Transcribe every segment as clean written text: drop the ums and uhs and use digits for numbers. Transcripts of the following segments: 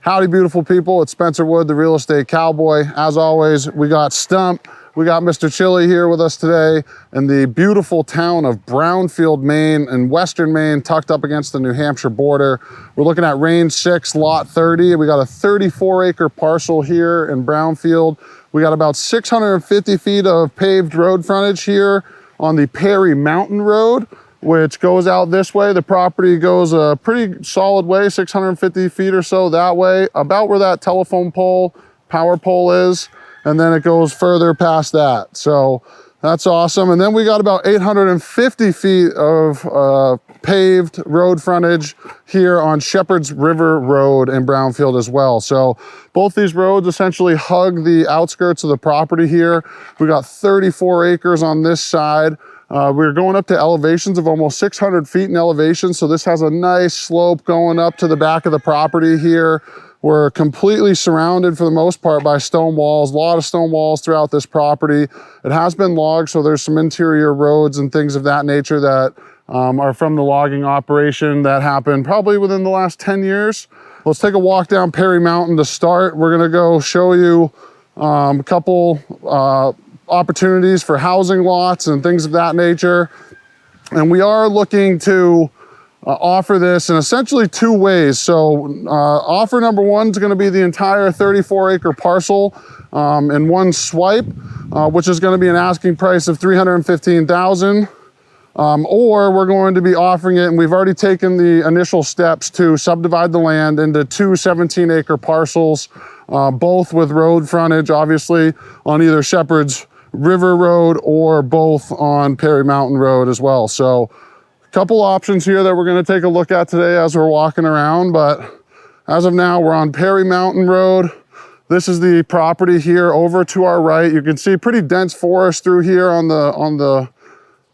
Howdy, beautiful people. It's Spencer Wood, the Real Estate Cowboy. As always, we got Stump. We got Mr. Chili here with us today in the beautiful town of Brownfield, Maine, in western Maine, tucked up against the New Hampshire border. We're looking at Range 6, Lot 30. We got a 34-acre parcel here in Brownfield. We got about 650 feet of paved road frontage here on the Perry Mountain Road, which goes out this way. The property goes a pretty solid way, 650 feet or so that way, about where that telephone pole, power pole is, and then it goes further past that. So that's awesome. And then we got about 850 feet of paved road frontage here on Shepherd's River Road in Brownfield as well. So both these roads essentially hug the outskirts of the property here. We got 34 acres on this side. We're going up to elevations of almost 600 feet in elevation. So this has a nice slope going up to the back of the property here. We're completely surrounded for the most part by stone walls, a lot of stone walls throughout this property. It has been logged, so there's some interior roads and things of that nature that are from the logging operation that happened probably within the last 10 years. Let's take a walk down Perry Mountain to start. We're gonna go show you a couple opportunities for housing lots and things of that nature. And we are looking to offer this in essentially two ways. So offer number one is going to be the entire 34-acre parcel in one swipe, which is going to be an asking price of $315,000. Or we're going to be offering it, and we've already taken the initial steps to subdivide the land into two 17-acre parcels, both with road frontage, obviously, on either Shepherd's River Road or both on Perry Mountain Road as well. So a couple options here that we're going to take a look at today as we're walking around, but as of now, we're on Perry Mountain Road. This is the property here. Over to our right, you can see pretty dense forest through here on the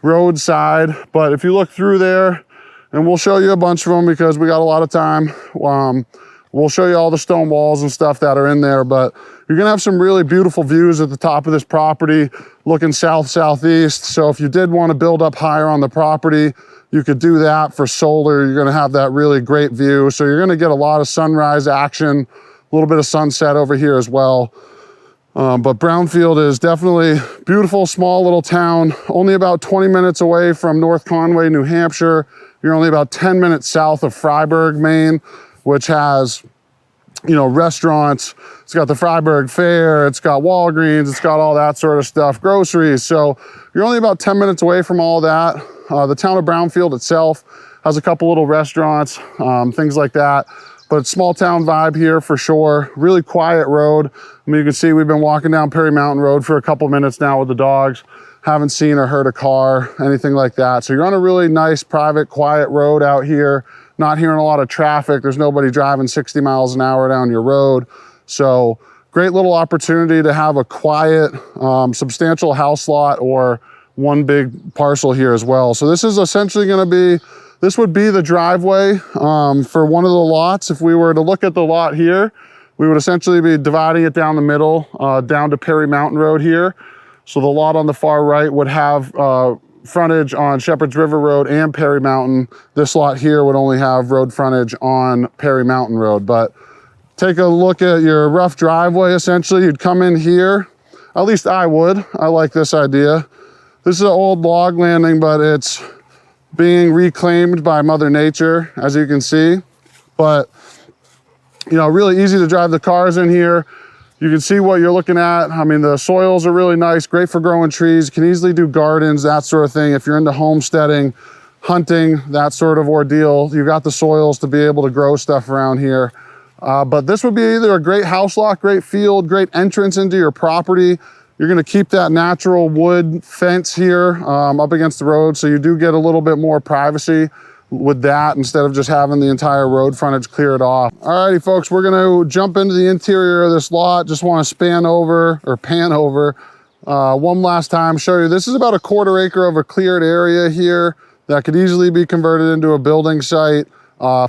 road side, but if you look through there, and we'll show you a bunch of them because we got a lot of time, we'll show you all the stone walls and stuff that are in there, but you're gonna have some really beautiful views at the top of this property looking south-southeast. So if you did want to build up higher on the property, you could do that for solar. You're gonna have that really great view. So you're gonna get a lot of sunrise action, a little bit of sunset over here as well. But Brownfield is definitely beautiful, small little town, only about 20 minutes away from North Conway, New Hampshire. You're only about 10 minutes south of Fryeburg, Maine, which has, you know, restaurants. It's got the Fryeburg Fair, it's got Walgreens, it's got all that sort of stuff, groceries. So you're only about 10 minutes away from all that. The town of Brownfield itself has a couple little restaurants, things like that. But it's small town vibe here for sure. Really quiet road. I mean, you can see we've been walking down Perry Mountain Road for a couple minutes now with the dogs. Haven't seen or heard a car, anything like that. So you're on a really nice, private, quiet road out here. Not hearing a lot of traffic. There's nobody driving 60 miles an hour down your road. So great little opportunity to have a quiet, substantial house lot or one big parcel here as well. So this is essentially gonna be, this would be the driveway for one of the lots. If we were to look at the lot here, we would essentially be dividing it down the middle, down to Perry Mountain Road here. So the lot on the far right would have frontage on Shepherd's River Road and Perry Mountain. This lot here would only have road frontage on Perry Mountain Road. But take a look at your rough driveway. Essentially, you'd come in here. At least I would. I like this idea. This is an old log landing, but it's being reclaimed by Mother Nature, as you can see. But, you know, really easy to drive the cars in here. You can see what you're looking at. I mean, the soils are really nice, great for growing trees. You can easily do gardens, that sort of thing. If you're into homesteading, hunting, that sort of ordeal, you've got the soils to be able to grow stuff around here. But this would be either a great house lot, great field, great entrance into your property. You're gonna keep that natural wood fence here up against the road, so you do get a little bit more privacy with that instead of just having the entire road frontage cleared off. Alrighty folks, we're gonna jump into the interior of this lot. Just wanna pan over one last time, show you. This is about a 1/4 acre of a cleared area here that could easily be converted into a building site,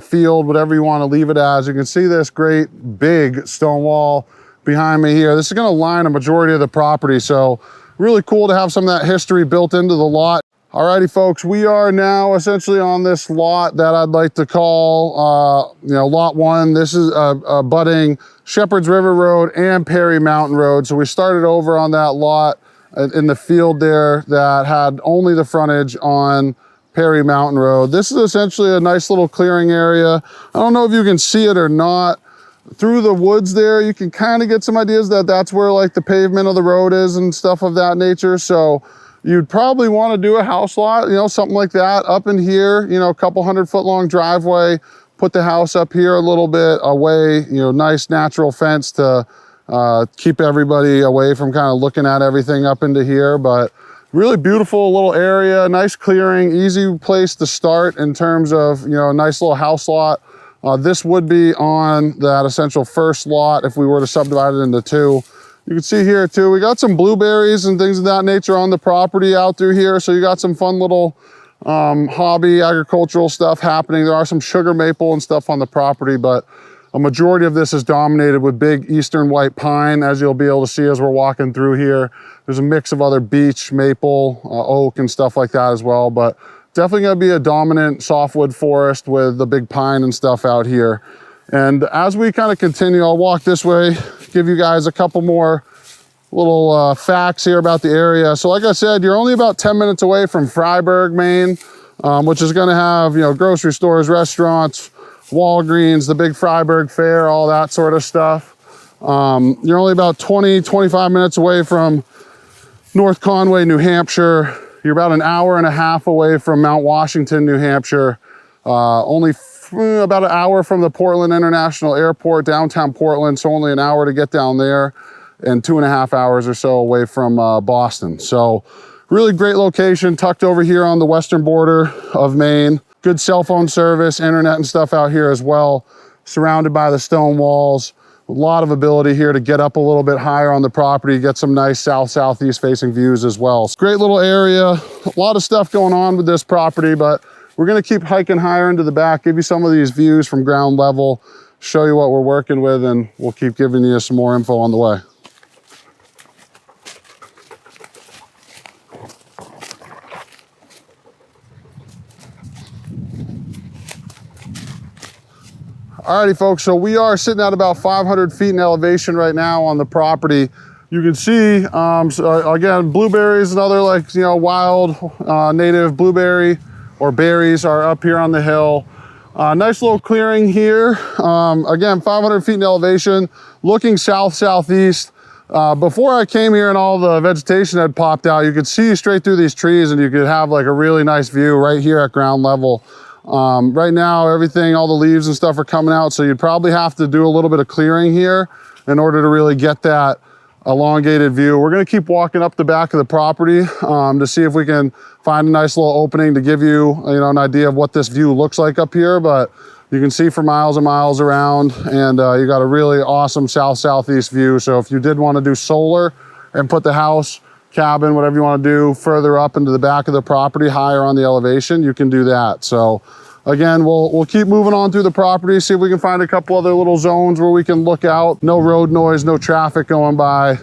field, whatever you wanna leave it as. You can see this great big stone wall behind me here. This is gonna line a majority of the property, so really cool to have some of that history built into the lot. Alrighty, folks, we are now essentially on this lot that I'd like to call, lot 1. This is abutting Shepherd's River Road and Perry Mountain Road. So we started over on that lot in the field there that had only the frontage on Perry Mountain Road. This is essentially a nice little clearing area. I don't know if you can see it or not. Through the woods there, you can kind of get some ideas that that's where like the pavement of the road is and stuff of that nature. So you'd probably want to do a house lot, something like that up in here, a couple 100-foot long driveway, put the house up here a little bit away, nice natural fence to keep everybody away from kind of looking at everything up into here. But really beautiful little area, nice clearing, easy place to start in terms of, a nice little house lot. This would be on that essential first lot if we were to subdivide it into 2. You can see here too, we got some blueberries and things of that nature on the property out through here. So you got some fun little hobby agricultural stuff happening. There are some sugar maple and stuff on the property, but a majority of this is dominated with big eastern white pine, as you'll be able to see as we're walking through here. There's a mix of other beech, maple, oak and stuff like that as well, but definitely gonna be a dominant softwood forest with the big pine and stuff out here. And as we kind of continue, I'll walk this way, give you guys a couple more little facts here about the area. So like I said, you're only about 10 minutes away from Fryeburg, Maine, which is gonna have, grocery stores, restaurants, Walgreens, the big Fryeburg Fair, all that sort of stuff. You're only about 20-25 minutes away from North Conway, New Hampshire. You're about an hour and a half away from Mount Washington, New Hampshire. Only about an hour from the Portland International Airport, downtown Portland, so only an hour to get down there, and 2.5 hours or so away from Boston. So really great location, tucked over here on the western border of Maine. Good cell phone service, internet and stuff out here as well, surrounded by the stone walls. A lot of ability here to get up a little bit higher on the property, get some nice south-southeast facing views as well. Great little area, a lot of stuff going on with this property, but we're gonna keep hiking higher into the back, give you some of these views from ground level, show you what we're working with, and we'll keep giving you some more info on the way. Alrighty, folks, so we are sitting at about 500 feet in elevation right now on the property. You can see, so again, blueberries and other wild native blueberry or berries are up here on the hill. Nice little clearing here. Again, 500 feet in elevation, looking south-southeast. Before I came here and all the vegetation had popped out, you could see straight through these trees and you could have like a really nice view right here at ground level. Right now, everything, all the leaves and stuff are coming out, so you'd probably have to do a little bit of clearing here in order to really get that elongated view. We're gonna keep walking up the back of the property to see if we can find a nice little opening to give you, an idea of what this view looks like up here, but you can see for miles and miles around, and you got a really awesome south-southeast view. So if you did wanna do solar and put the house, cabin, whatever you want to do further up into the back of the property, higher on the elevation, you can do that. So again, we'll keep moving on through the property, see if we can find a couple other little zones where we can look out. No road noise, no traffic going by,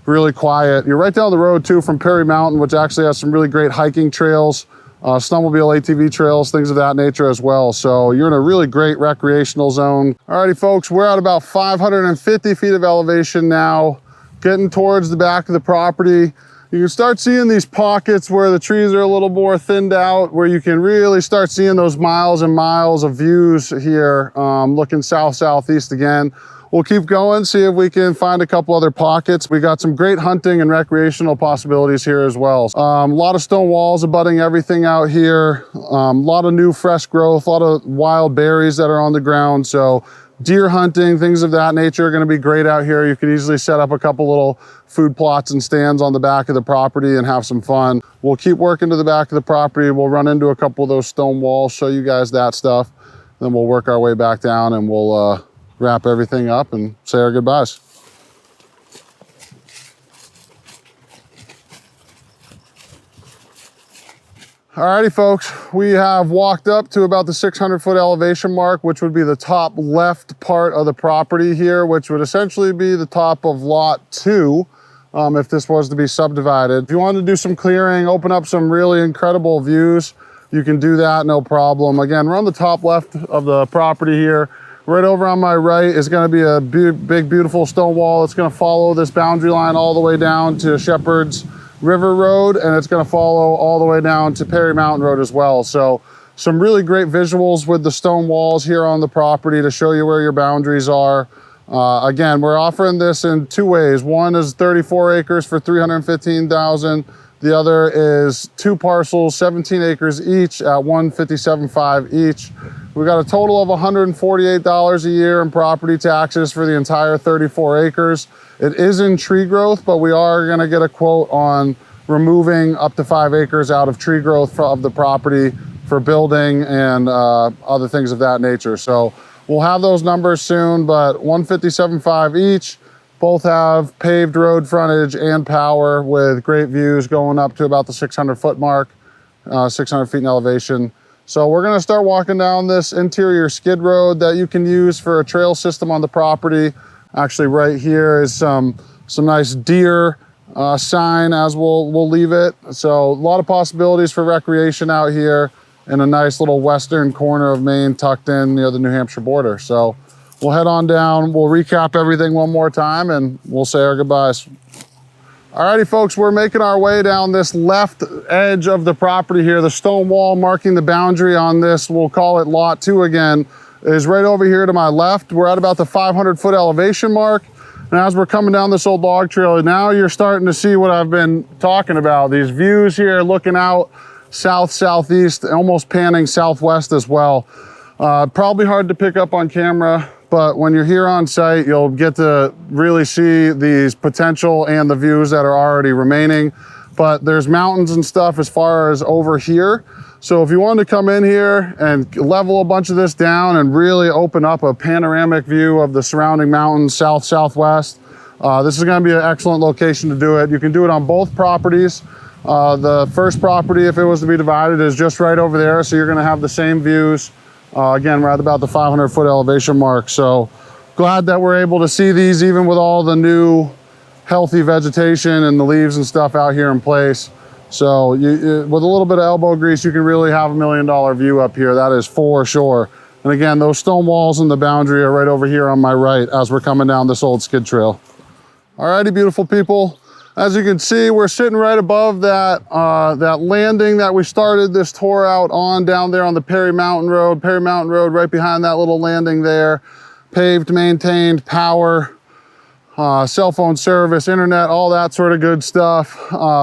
really quiet. You're right down the road too from Perry Mountain, which actually has some really great hiking trails, snowmobile ATV trails, things of that nature as well. So you're in a really great recreational zone. Alrighty, folks, we're at about 550 feet of elevation now, getting towards the back of the property. You can start seeing these pockets where the trees are a little more thinned out, where you can really start seeing those miles and miles of views here, looking south-southeast again. We'll keep going, see if we can find a couple other pockets. We got some great hunting and recreational possibilities here as well. A lot of stone walls abutting everything out here. A lot of new fresh growth, a lot of wild berries that are on the ground. So deer hunting, things of that nature are gonna be great out here. You could easily set up a couple little food plots and stands on the back of the property and have some fun. We'll keep working to the back of the property. We'll run into a couple of those stone walls, show you guys that stuff. Then we'll work our way back down and we'll wrap everything up and say our goodbyes. Alrighty, folks, we have walked up to about the 600-foot elevation mark, which would be the top left part of the property here, which would essentially be the top of lot 2 if this was to be subdivided. If you wanted to do some clearing, open up some really incredible views, you can do that, no problem. Again, we're on the top left of the property here. Right over on my right is gonna be a big, beautiful stone wall. It's gonna follow this boundary line all the way down to Shepherd's River Road, and it's gonna follow all the way down to Perry Mountain Road as well. So some really great visuals with the stone walls here on the property to show you where your boundaries are. Again, we're offering this in two ways. One is 34 acres for $315,000. The other is two parcels, 17 acres each at $157,500 each. We got a total of $148 a year in property taxes for the entire 34 acres. It is in tree growth, but we are gonna get a quote on removing up to 5 acres out of tree growth of the property for building and other things of that nature. So we'll have those numbers soon, but $157,500 each. Both have paved road frontage and power with great views going up to about the 600-foot mark, 600 feet in elevation. So we're gonna start walking down this interior skid road that you can use for a trail system on the property. Actually, right here is some nice deer sign as we'll leave it. So a lot of possibilities for recreation out here in a nice little western corner of Maine tucked in near the New Hampshire border. So we'll head on down, we'll recap everything one more time, and we'll say our goodbyes. Alrighty, folks, we're making our way down this left edge of the property here. The stone wall marking the boundary on this, we'll call it lot 2 again, is right over here to my left. We're at about the 500-foot elevation mark. And as we're coming down this old log trail, now you're starting to see what I've been talking about. These views here looking out south, southeast, almost panning southwest as well. Probably hard to pick up on camera, but when you're here on site, you'll get to really see these potential and the views that are already remaining. But there's mountains and stuff as far as over here. So if you wanted to come in here and level a bunch of this down and really open up a panoramic view of the surrounding mountains, south, southwest, this is gonna be an excellent location to do it. You can do it on both properties. The first property, if it was to be divided, is just right over there. So you're gonna have the same views. Again, we're at about the 500-foot elevation mark. So glad that we're able to see these even with all the new healthy vegetation and the leaves and stuff out here in place. So with a little bit of elbow grease, you can really have $1 million view up here. That is for sure. And again, those stone walls and the boundary are right over here on my right as we're coming down this old skid trail. Alrighty, beautiful people. As you can see, we're sitting right above that, that landing that we started this tour out on down there on the Perry Mountain Road. Perry Mountain Road right behind that little landing there. Paved, maintained, power, cell phone service, internet, all that sort of good stuff.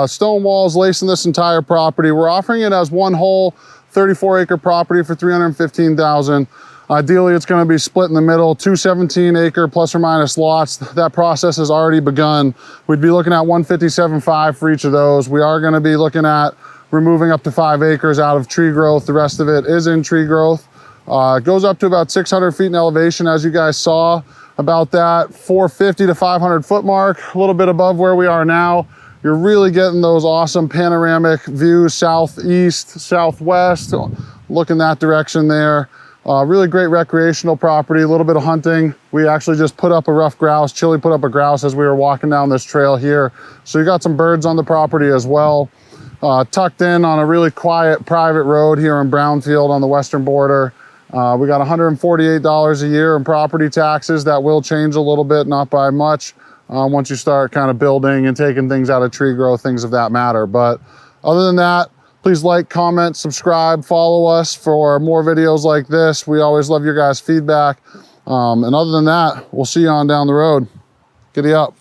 Stone walls lacing this entire property. We're offering it as one whole 34-acre property for $315,000. Ideally, it's going to be split in the middle, 2 17-acre plus or minus lots. That process has already begun. We'd be looking at $157,500 for each of those. We are going to be looking at removing up to 5 acres out of tree growth. The rest of it is in tree growth. It goes up to about 600 feet in elevation, as you guys saw, about that 450 to 500 foot mark, a little bit above where we are now. You're really getting those awesome panoramic views, southeast, southwest, looking that direction there. Really great recreational property, a little bit of hunting. We actually just put up a rough grouse. Chili put up a grouse as we were walking down this trail here. So you got some birds on the property as well. Tucked in on a really quiet private road here in Brownfield on the western border. We got $148 a year in property taxes. That will change a little bit, not by much, once you start kind of building and taking things out of tree growth, things of that matter. But other than that, please like, comment, subscribe, follow us for more videos like this. We always love your guys' feedback. And other than that, we'll see you on down the road. Giddy up.